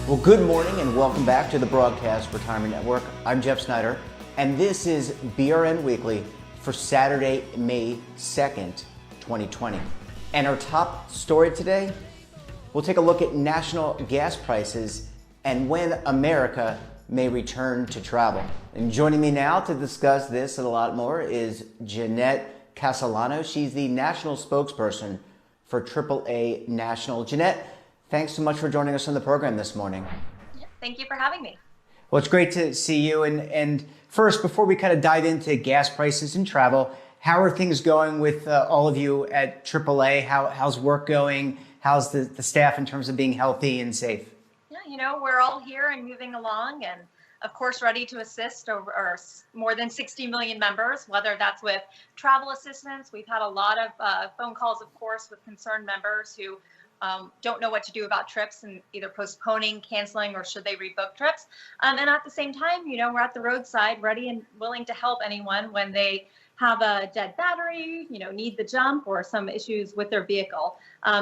Well, good morning and welcome back to the Broadcast Retirement Network. I'm Jeff Snyder, and this is BRN Weekly for Saturday, May 2nd, 2020. And our top story today, we'll take a look at national gas prices and when America may return to travel. And joining me now to discuss this and a lot more is Jeanette Castellano. She's the national spokesperson for AAA National. Jeanette, thanks so much for joining us on the program this morning. Thank you for having me. Well, it's great to see you. And first, before we kind of dive into gas prices and travel, how are things going with all of you at AAA? How's work going? How's the staff in terms of being healthy and safe? Yeah, we're all here and moving along, and of course, ready to assist our more than 60 million members, whether that's with travel assistance. We've had a lot of phone calls, of course, with concerned members who don't know what to do about trips and either postponing, canceling, or should they rebook trips. And at the same time, we're at the roadside ready and willing to help anyone when they have a dead battery, need the jump or some issues with their vehicle.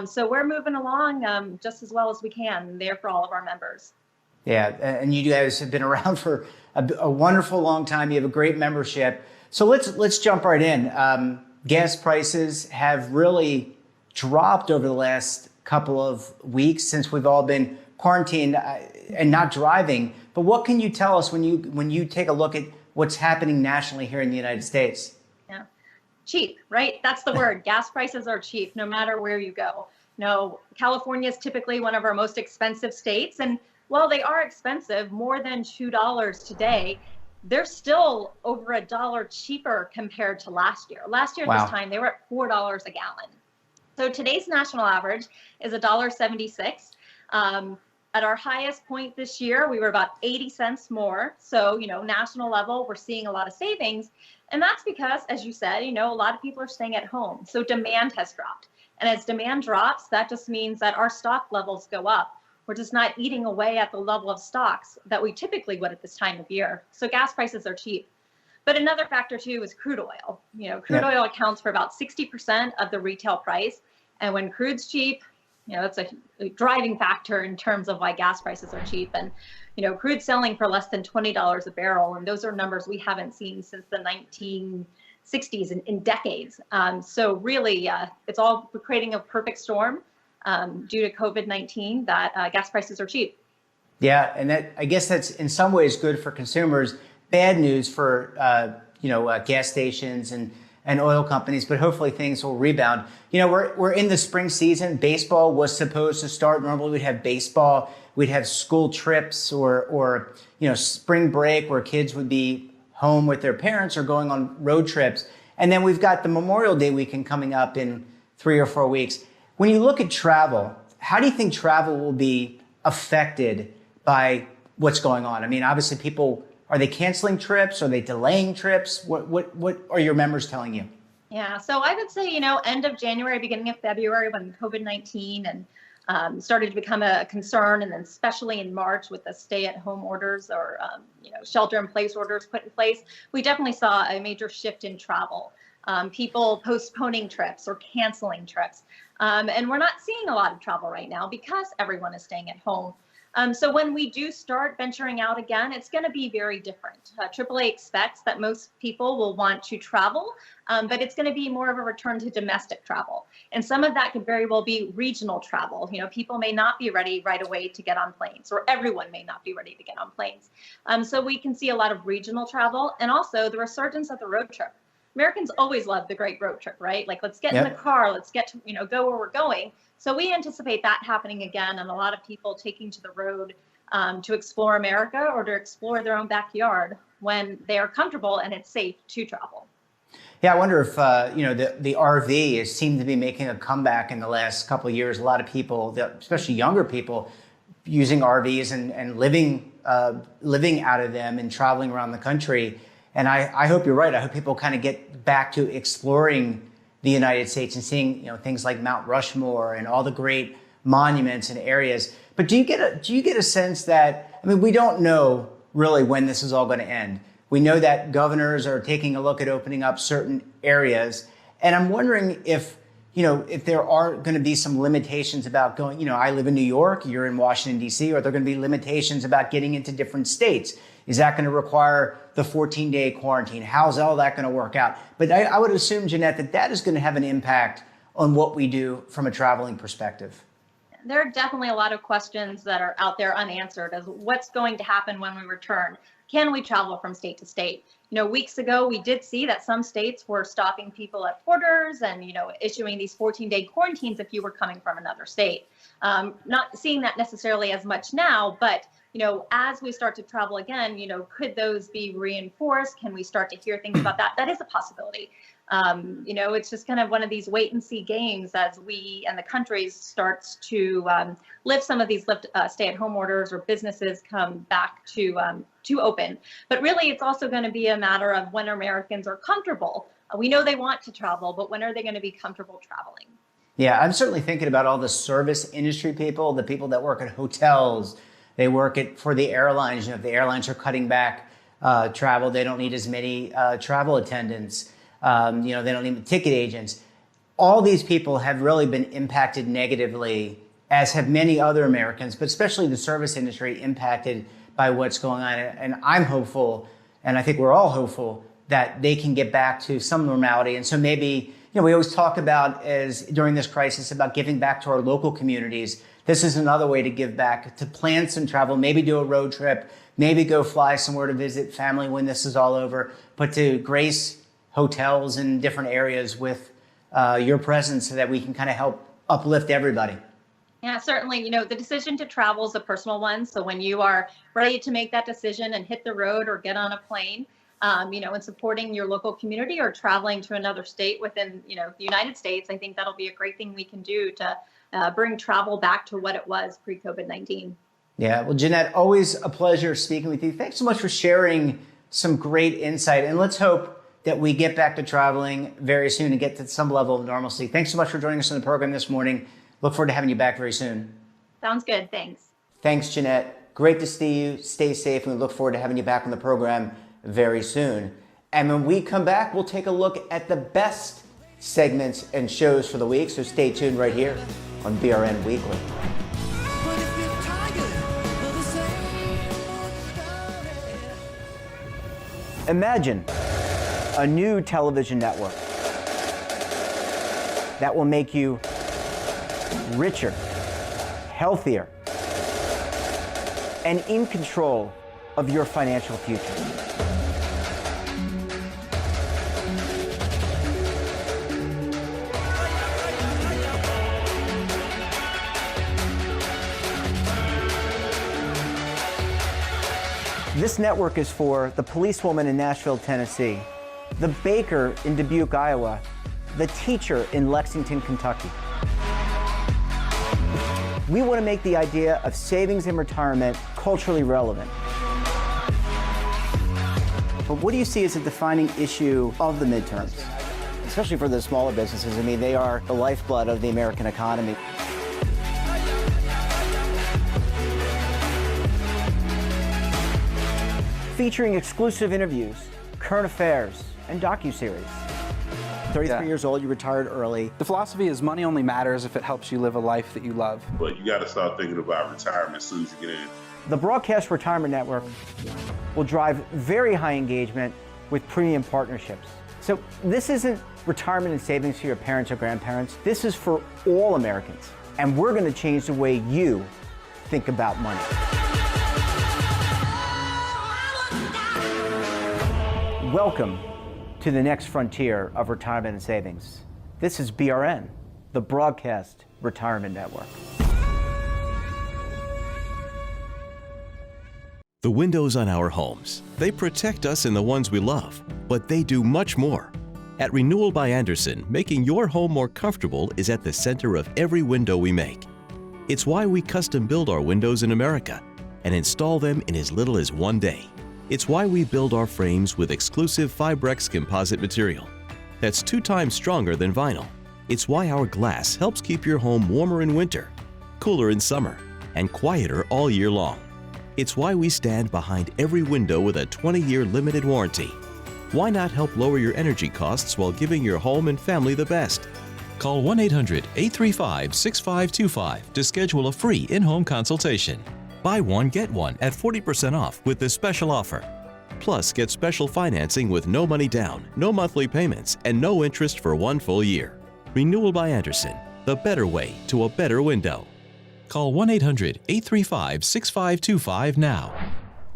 So we're moving along just as well as we can there for all of our members. Yeah, and you guys have been around for a wonderful long time. You have a great membership. So let's jump right in. Gas prices have really dropped over the last couple of weeks since we've all been quarantined and not driving. But what can you tell us when you take a look at what's happening nationally here in the United States? Yeah, cheap, right? That's the word. Gas prices are cheap no matter where you go. California is typically one of our most expensive states, and while they are expensive, more than $2 today, they're still over $1 cheaper compared to last year. Last year at this time, they were at $4 a gallon. So today's national average is $1.76. At our highest point this year, we were about 80 cents more. So, national level, we're seeing a lot of savings. And that's because, as you said, a lot of people are staying at home. So demand has dropped. And as demand drops, that just means that our stock levels go up. We're just not eating away at the level of stocks that we typically would at this time of year. So gas prices are cheap. But another factor, too, is crude oil. Crude oil accounts for about 60% of the retail price. And when crude's cheap, that's a driving factor in terms of why gas prices are cheap. And, crude's selling for less than $20 a barrel. And those are numbers we haven't seen since the 1960s in decades. So really, it's all creating a perfect storm due to COVID-19 that gas prices are cheap. Yeah, and I guess that's in some ways good for consumers. Bad news for gas stations and oil companies, but hopefully things will rebound. We're in the spring season. Baseball was supposed to start. Normally we'd have baseball, we'd have school trips or spring break where kids would be home with their parents or going on road trips. And then we've got the Memorial Day weekend coming up in 3 or 4 weeks. When you look at travel, how do you think travel will be affected by what's going on? I mean, obviously are they canceling trips? Are they delaying trips? What are your members telling you? Yeah, so I would say, end of January, beginning of February, when COVID-19 and started to become a concern, and then especially in March with the stay-at-home orders or, shelter-in-place orders put in place, we definitely saw a major shift in travel. People postponing trips or canceling trips. And we're not seeing a lot of travel right now because everyone is staying at home. So when we do start venturing out again, it's going to be very different. AAA expects that most people will want to travel, but it's going to be more of a return to domestic travel. And some of that could very well be regional travel. People may not be ready right away to get on planes, or everyone may not be ready to get on planes. So we can see a lot of regional travel and also the resurgence of the road trip. Americans always love the great road trip, right? Like, let's get in the car, let's get to, go where we're going. So we anticipate that happening again, and a lot of people taking to the road to explore America or to explore their own backyard when they are comfortable and it's safe to travel. Yeah, I wonder if, the RV has seemed to be making a comeback in the last couple of years. A lot of people, especially younger people, using RVs and living out of them and traveling around the country. And I hope you're right. I hope people kind of get back to exploring the United States and seeing, things like Mount Rushmore and all the great monuments and areas. But do you get a sense that, we don't know really when this is all going to end. We know that governors are taking a look at opening up certain areas. And I'm wondering if, if there are going to be some limitations about going, I live in New York, you're in Washington, D.C., are there going to be limitations about getting into different states? Is that going to require the 14-day quarantine? How's all that going to work out? But I would assume, Jeanette, that is going to have an impact on what we do from a traveling perspective. There are definitely a lot of questions that are out there unanswered as what's going to happen when we return. Can we travel from state to state? Weeks ago, we did see that some states were stopping people at borders and, issuing these 14-day quarantines if you were coming from another state. Not seeing that necessarily as much now, but, as we start to travel again, could those be reinforced? Can we start to hear things about that? That is a possibility. It's just kind of one of these wait and see games as we and the country starts to lift some of these stay-at-home orders or businesses come back to open. But really, it's also going to be a matter of when Americans are comfortable. We know they want to travel, but when are they going to be comfortable traveling? Yeah, I'm certainly thinking about all the service industry people, the people that work at hotels. They work for the airlines. If the airlines are cutting back travel, they don't need as many travel attendants. They don't need ticket agents. All these people have really been impacted negatively, as have many other Americans, but especially the service industry impacted by what's going on. And I'm hopeful, and I think we're all hopeful, that they can get back to some normality. And so maybe, we always talk about during this crisis about giving back to our local communities. This is another way to give back, to plan some travel, maybe do a road trip, maybe go fly somewhere to visit family when this is all over, but to grace hotels in different areas with your presence so that we can kind of help uplift everybody. Yeah, certainly. The decision to travel is a personal one. So when you are ready to make that decision and hit the road or get on a plane, and supporting your local community or traveling to another state within, the United States, I think that'll be a great thing we can do to bring travel back to what it was pre-COVID-19. Yeah. Well, Jeanette, always a pleasure speaking with you. Thanks so much for sharing some great insight. And let's hope that we get back to traveling very soon and get to some level of normalcy. Thanks so much for joining us on the program this morning. Look forward to having you back very soon. Sounds good. Thanks. Thanks, Jeanette. Great to see you. Stay safe, and we look forward to having you back on the program very soon. And when we come back, we'll take a look at the best segments and shows for the week. So stay tuned right here on BRN Weekly. Imagine a new television network that will make you richer, healthier, and in control of your financial future. This network is for the policewoman in Nashville, Tennessee, the baker in Dubuque, Iowa, the teacher in Lexington, Kentucky. We want to make the idea of savings and retirement culturally relevant. But what do you see as a defining issue of the midterms? Especially for the smaller businesses. I mean, they are the lifeblood of the American economy. Featuring exclusive interviews, current affairs, and docuseries. 33 years old, you retired early. The philosophy is money only matters if it helps you live a life that you love. But you got to start thinking about retirement as soon as you get in. The Broadcast Retirement Network will drive very high engagement with premium partnerships. So this isn't retirement and savings for your parents or grandparents. This is for all Americans. And we're going to change the way you think about money. Welcome to the next frontier of retirement and savings. This is BRN, the Broadcast Retirement Network. The windows on our homes, they protect us and the ones we love, but they do much more. At Renewal by Andersen, making your home more comfortable is at the center of every window we make. It's why we custom build our windows in America and install them in as little as 1 day. It's why we build our frames with exclusive Fibrex composite material that's 2 times stronger than vinyl. It's why our glass helps keep your home warmer in winter, cooler in summer, and quieter all year long. It's why we stand behind every window with a 20-year limited warranty. Why not help lower your energy costs while giving your home and family the best? Call 1-800-835-6525 to schedule a free in-home consultation. Buy one, get one at 40% off with this special offer. Plus, get special financing with no money down, no monthly payments, and no interest for 1 full year. Renewal by Andersen, the better way to a better window. Call 1-800-835-6525 now.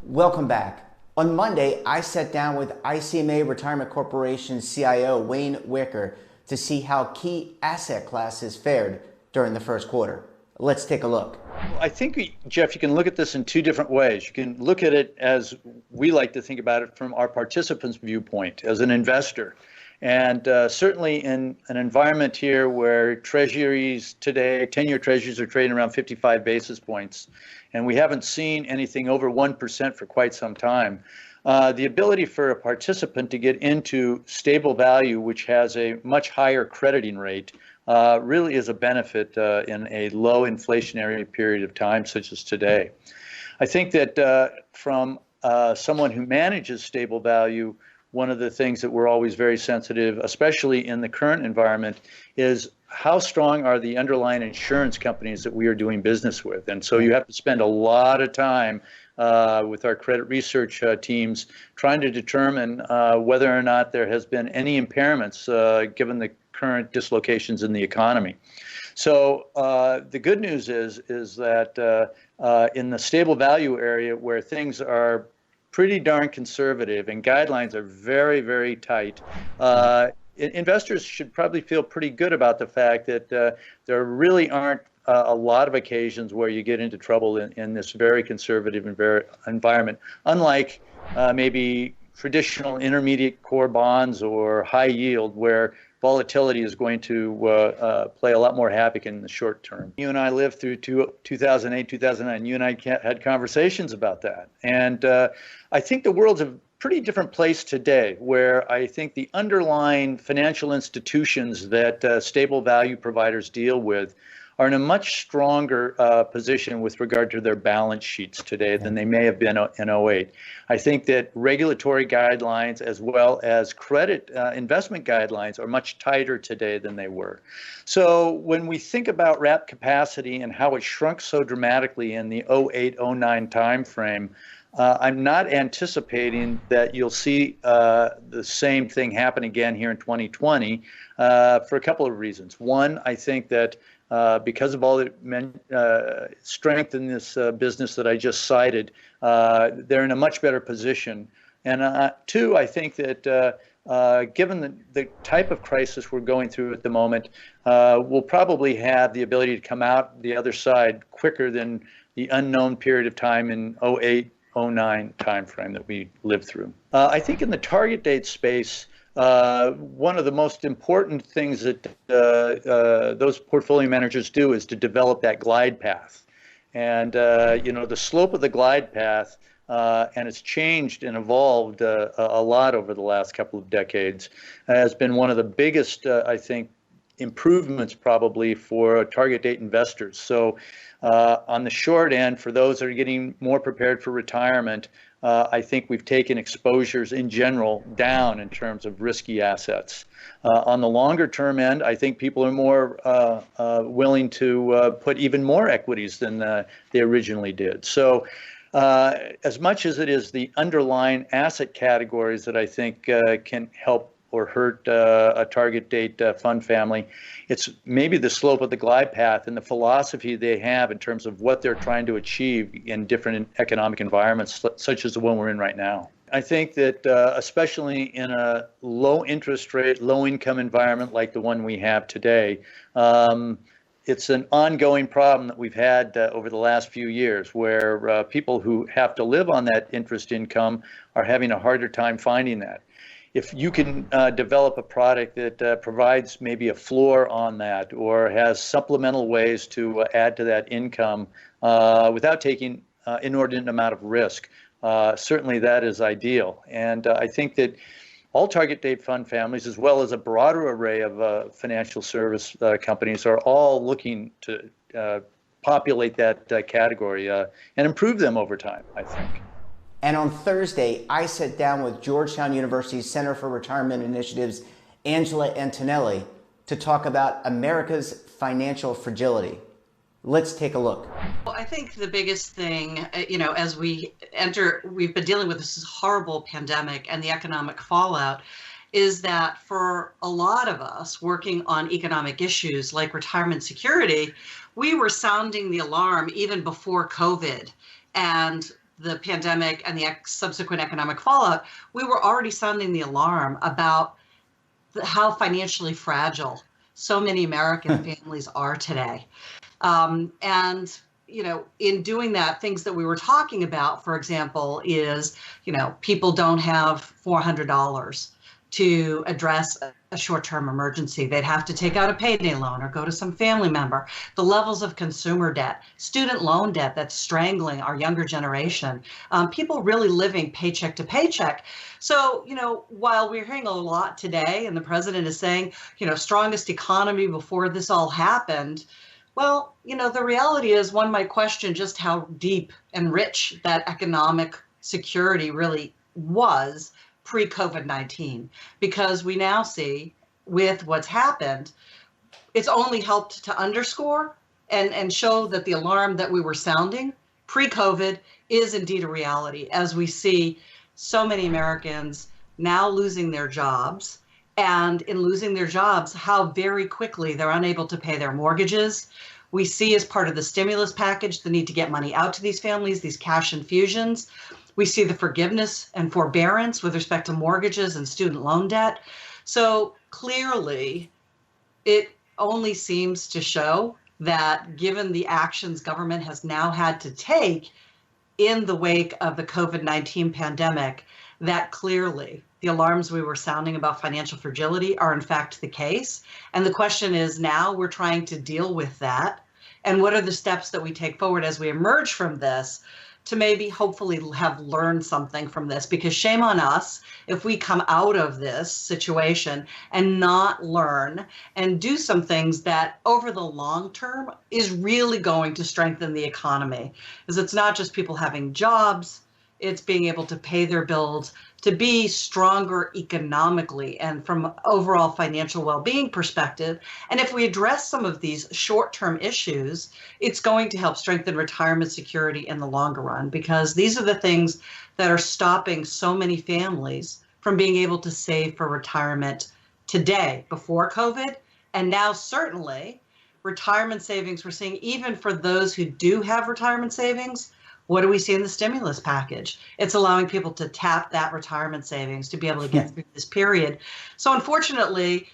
Welcome back. On Monday, I sat down with ICMA Retirement Corporation CIO Wayne Wicker to see how key asset classes fared during the first quarter. Let's take a look. I think, Jeff, you can look at this in two different ways. You can look at it as we like to think about it from our participants' viewpoint as an investor. And certainly in an environment here where treasuries today, 10-year treasuries are trading around 55 basis points, and we haven't seen anything over 1% for quite some time. The ability for a participant to get into stable value, which has a much higher crediting rate, really is a benefit in a low inflationary period of time such as today. I think that from someone who manages stable value, one of the things that we're always very sensitive, especially in the current environment, is how strong are the underlying insurance companies that we are doing business with. And so you have to spend a lot of time with our credit research teams trying to determine whether or not there has been any impairments given the current dislocations in the economy. So the good news is that in the stable value area where things are pretty darn conservative and guidelines are very, very tight, investors should probably feel pretty good about the fact that there really aren't a lot of occasions where you get into trouble in this very conservative environment, unlike maybe traditional intermediate core bonds or high yield, where volatility is going to play a lot more havoc in the short term. You and I lived through 2008, 2009. You and I had conversations about that. And I think the world's a pretty different place today, where I think the underlying financial institutions that stable value providers deal with are in a much stronger position with regard to their balance sheets today than they may have been in 08. I think that regulatory guidelines as well as credit investment guidelines are much tighter today than they were. So when we think about wrap capacity and how it shrunk so dramatically in the 08, 09 timeframe, I'm not anticipating that you'll see the same thing happen again here in 2020 for a couple of reasons. One, I think that because of all the strength in this business that I just cited, they're in a much better position. And two, I think that given the type of crisis we're going through at the moment, we'll probably have the ability to come out the other side quicker than the unknown period of time in 08, 09 timeframe that we lived through. I think in the target date space, one of the most important things that those portfolio managers do is to develop that glide path. And, the slope of the glide path, and it's changed and evolved a lot over the last couple of decades, has been one of the biggest, I think, improvements probably for target date investors. So on the short end, for those that are getting more prepared for retirement, I think we've taken exposures in general down in terms of risky assets. On the longer term end, I think people are more willing to put even more equities than they originally did. So as much as it is the underlying asset categories that I think can help or hurt a target date fund family, it's maybe the slope of the glide path and the philosophy they have in terms of what they're trying to achieve in different economic environments, such as the one we're in right now. I think that especially in a low interest rate, low income environment like the one we have today, it's an ongoing problem that we've had over the last few years, where people who have to live on that interest income are having a harder time finding that. If you can develop a product that provides maybe a floor on that or has supplemental ways to add to that income without taking inordinate amount of risk, certainly that is ideal. And I think that all target date fund families, as well as a broader array of financial service companies, are all looking to populate that category and improve them over time, I think. And on Thursday, I sat down with Georgetown University's Center for Retirement Initiatives, Angela Antonelli, to talk about America's financial fragility. Let's take a look. Well, I think the biggest thing, as we've been dealing with this horrible pandemic and the economic fallout, is that for a lot of us working on economic issues like retirement security, we were sounding the alarm even before COVID and the pandemic and the subsequent economic fallout. We were already sounding the alarm about how financially fragile so many American families are today. In doing that, things that we were talking about, for example, is, people don't have $400 to address a short-term emergency. They'd have to take out a payday loan or go to some family member. The levels of consumer debt, student loan debt that's strangling our younger generation, people really living paycheck to paycheck. So, while we're hearing a lot today and the president is saying, strongest economy before this all happened, well, the reality is one might question just how deep and rich that economic security really was pre-COVID-19, because we now see with what's happened, it's only helped to underscore and show that the alarm that we were sounding pre-COVID is indeed a reality, as we see so many Americans now losing their jobs, and in losing their jobs, how very quickly they're unable to pay their mortgages. We see, as part of the stimulus package, the need to get money out to these families, these cash infusions. We see the forgiveness and forbearance with respect to mortgages and student loan debt. So clearly, it only seems to show that given the actions government has now had to take in the wake of the COVID-19 pandemic, that clearly the alarms we were sounding about financial fragility are in fact the case. And the question is, now we're trying to deal with that. And what are the steps that we take forward as we emerge from this to maybe hopefully have learned something from this? Because shame on us if we come out of this situation and not learn and do some things that over the long term is really going to strengthen the economy. Because it's not just people having jobs, it's being able to pay their bills, to be stronger economically and from overall financial well-being perspective. And if we address some of these short-term issues, it's going to help strengthen retirement security in the longer run, because these are the things that are stopping so many families from being able to save for retirement today, before COVID, and now certainly retirement savings we're seeing even for those who do have retirement savings. What do we see in the stimulus package? It's allowing people to tap that retirement savings to be able to get through this period. So unfortunately,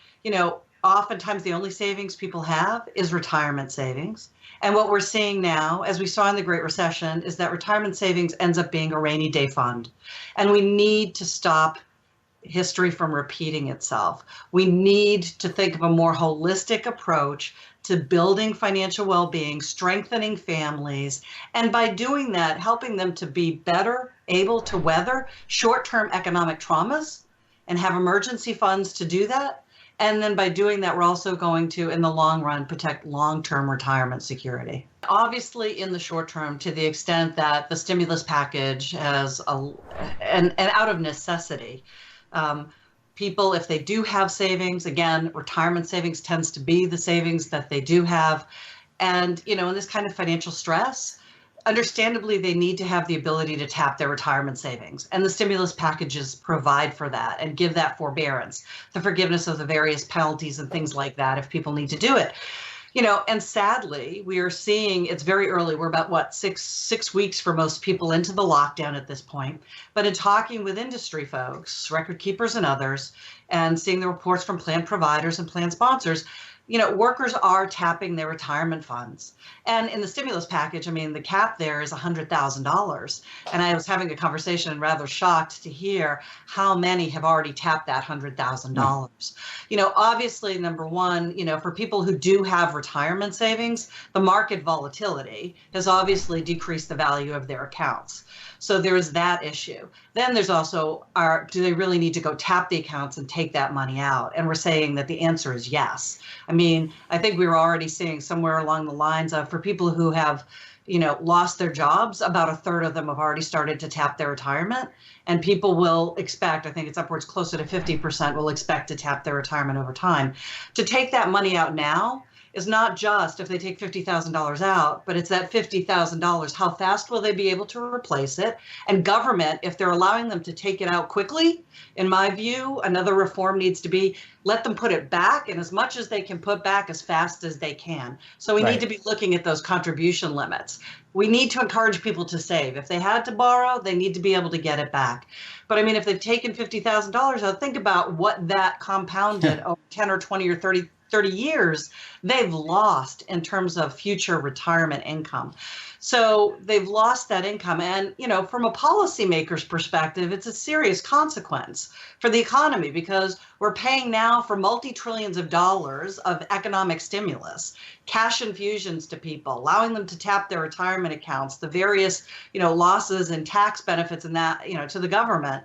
oftentimes the only savings people have is retirement savings. And what we're seeing now, as we saw in the Great Recession, is that retirement savings ends up being a rainy day fund. And we need to stop history from repeating itself. We need to think of a more holistic approach to building financial well-being, strengthening families, and by doing that, helping them to be better able to weather short-term economic traumas and have emergency funds to do that. And then by doing that, we're also going to, in the long run, protect long-term retirement security. Obviously, in the short term, to the extent that the stimulus package has, and out of necessity, people, if they do have savings, again, retirement savings tends to be the savings that they do have. And, in this kind of financial stress, understandably, they need to have the ability to tap their retirement savings. And the stimulus packages provide for that and give that forbearance, the forgiveness of the various penalties and things like that if people need to do it. And sadly, we are seeing, it's very early. We're about, six weeks for most people into the lockdown at this point. But in talking with industry folks, record keepers and others, and seeing the reports from plan providers and plan sponsors, workers are tapping their retirement funds. And in the stimulus package, the cap there is $100,000. And I was having a conversation and rather shocked to hear how many have already tapped that $100,000. Obviously, number one, for people who do have retirement savings, the market volatility has obviously decreased the value of their accounts. So there is that issue. Then there's also, do they really need to go tap the accounts and take that money out? And we're saying that the answer is yes. I think we were already seeing somewhere along the lines of, for people who have, lost their jobs, about a third of them have already started to tap their retirement. And people will expect, I think it's upwards closer to 50% will expect to tap their retirement over time. To take that money out now is not just if they take $50,000 out, but it's that $50,000. How fast will they be able to replace it? And government, if they're allowing them to take it out quickly, in my view, another reform needs to be let them put it back, and as much as they can put back as fast as they can. So we need to be looking at those contribution limits. We need to encourage people to save. If they had to borrow, they need to be able to get it back. But I mean, if they've taken $50,000 out, think about what that compounded over 10 or 20 or 30 years, they've lost in terms of future retirement income. So they've lost that income. And, from a policymaker's perspective, it's a serious consequence for the economy because we're paying now for multi-trillions of dollars of economic stimulus, cash infusions to people, allowing them to tap their retirement accounts, the various, losses and tax benefits and that, to the government.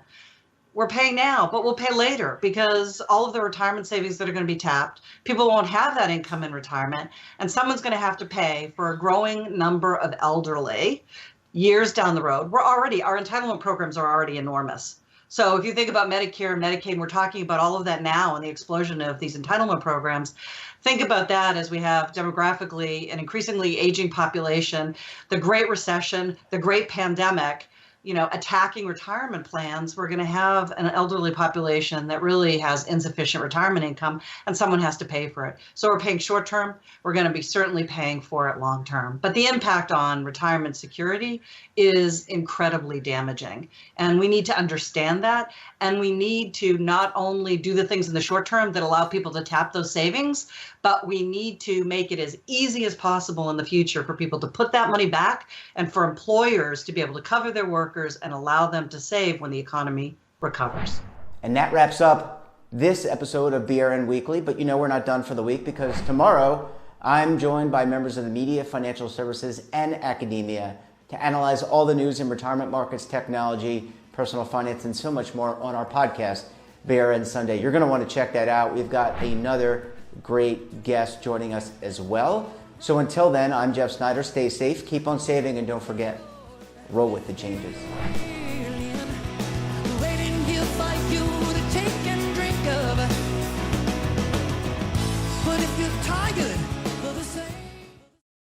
We're paying now, but we'll pay later because all of the retirement savings that are going to be tapped, people won't have that income in retirement, and someone's going to have to pay for a growing number of elderly years down the road. Our entitlement programs are already enormous. So if you think about Medicare and Medicaid, we're talking about all of that now and the explosion of these entitlement programs. Think about that as we have demographically an increasingly aging population, the Great Recession, the Great Pandemic, attacking retirement plans. We're going to have an elderly population that really has insufficient retirement income, and someone has to pay for it. So we're paying short term. We're going to be certainly paying for it long term. But the impact on retirement security is incredibly damaging. And we need to understand that. And we need to not only do the things in the short term that allow people to tap those savings, but we need to make it as easy as possible in the future for people to put that money back and for employers to be able to cover their workers and allow them to save when the economy recovers. And that wraps up this episode of BRN Weekly. But we're not done for the week because tomorrow I'm joined by members of the media, financial services, and academia to analyze all the news in retirement markets, technology, personal finance, and so much more on our podcast, BRN Sunday. You're going to want to check that out. We've got another great guest joining us as well. So until then, I'm Jeff Snyder. Stay safe, keep on saving, and don't forget, roll with the changes.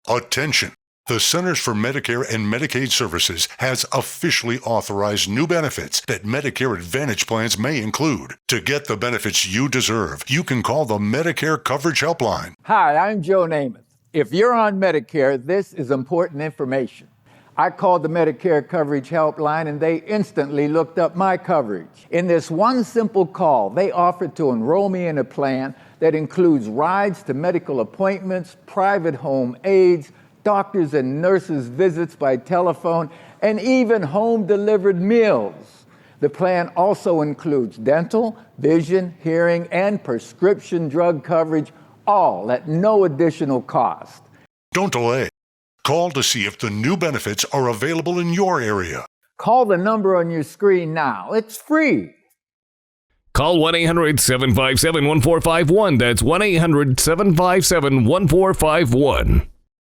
Attention! The Centers for Medicare and Medicaid Services has officially authorized new benefits that Medicare Advantage plans may include. To get the benefits you deserve, you can call the Medicare Coverage Helpline. Hi, I'm Joe Namath. If you're on Medicare, this is important information. I called the Medicare Coverage Helpline and they instantly looked up my coverage. In this one simple call, they offered to enroll me in a plan that includes rides to medical appointments, private home aides, doctors and nurses' visits by telephone, and even home-delivered meals. The plan also includes dental, vision, hearing, and prescription drug coverage, all at no additional cost. Don't delay. Call to see if the new benefits are available in your area. Call the number on your screen now. It's free. Call 1-800-757-1451. That's 1-800-757-1451.